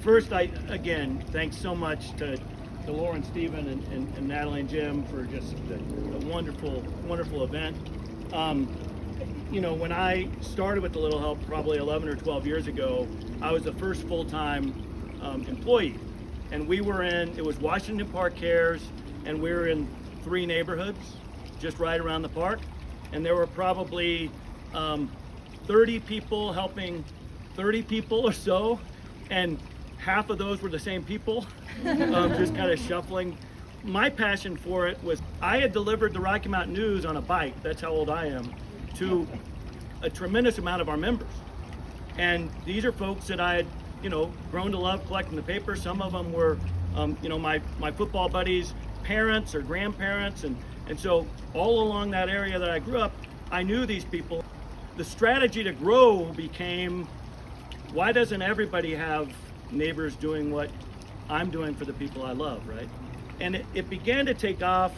first, again, thanks so much to Lauren, Stephen, and Natalie and Jim for just a wonderful, wonderful event. When I started with the Little Help probably 11 or 12 years ago, I was the first full-time employee. And it was Washington Park Cares, and we were in 3 neighborhoods just right around the park. And there were probably 30 people helping 30 people or so. And half of those were the same people, just kind of shuffling. My passion for it was I had delivered the Rocky Mountain News on a bike, that's how old I am, to a tremendous amount of our members. And these are folks that I had, grown to love collecting the paper. Some of them were, my football buddies' parents or grandparents. And so all along that area that I grew up, I knew these people. The strategy to grow became, why doesn't everybody have neighbors doing what I'm doing for the people I love, right? And it began to take off.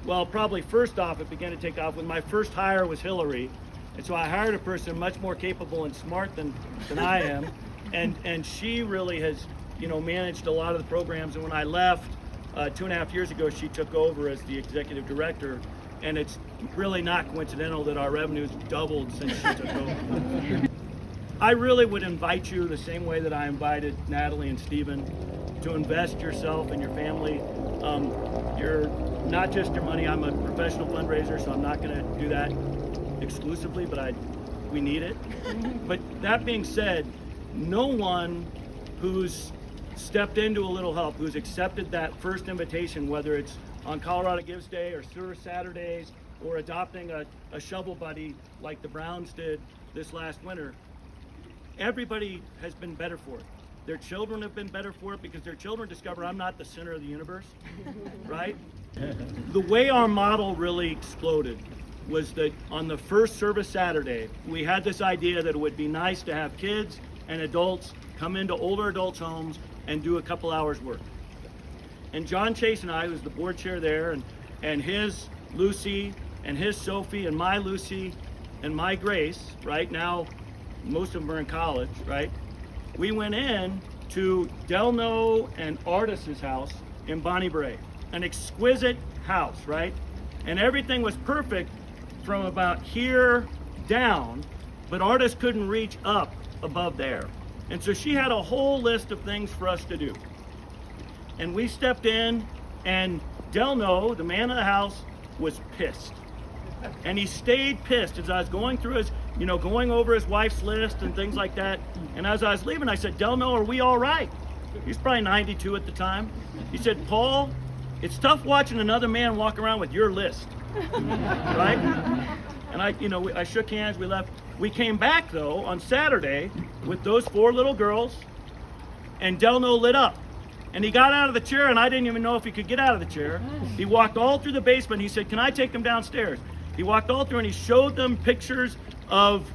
Well, probably first off, it began to take off when my first hire was Hillary. And so I hired a person much more capable and smart than I am. And she really has, managed a lot of the programs. And when I left 2.5 years ago, she took over as the executive director. And it's really not coincidental that our revenue's doubled since she took over. I really would invite you the same way that I invited Natalie and Stephen to invest yourself and your family. You're not just your money. I'm a professional fundraiser, so I'm not going to do that exclusively, but we need it. But that being said, no one who's stepped into a Little Help, who's accepted that first invitation, whether it's on Colorado Gives Day or Sewer Saturdays or adopting a shovel buddy like the Browns did this last winter, everybody has been better for it. Their children have been better for it because their children discover I'm not the center of the universe, right? The way our model really exploded was that on the first service Saturday, we had this idea that it would be nice to have kids and adults come into older adults' homes and do a couple hours work. And John Chase and I, who's the board chair there, and his Lucy and his Sophie and my Lucy and my Grace, right now, most of them are in college, right? We went in to Delno and Artis's house in Bonnie Bray, an exquisite house, right? And everything was perfect from about here down, but Artis couldn't reach up above there. And so she had a whole list of things for us to do. And we stepped in, and Delno, the man of the house, was pissed. And he stayed pissed as I was going through his, going over his wife's list and things like that. And as I was leaving, I said, Delno, are we all right? He's probably 92 at the time. He said, Paul, it's tough watching another man walk around with your list, right? And I shook hands, we left. We came back though on Saturday with those 4 little girls, and Delno lit up. And he got out of the chair, and I didn't even know if he could get out of the chair. He walked all through the basement. He said, can I take them downstairs? He walked all through and he showed them pictures of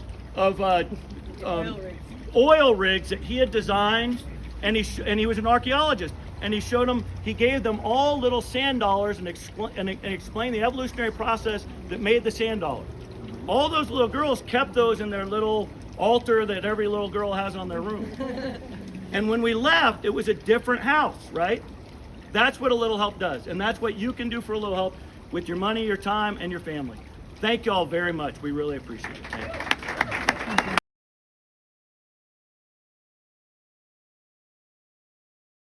oil rigs that he had designed, and he was an archaeologist. And he showed them, he gave them all little sand dollars and explained the evolutionary process that made the sand dollar. All those little girls kept those in their little altar that every little girl has on their room. And when we left, it was a different house, right? That's what a Little Help does. And that's what you can do for a Little Help with your money, your time, and your family. Thank you all very much. We really appreciate it.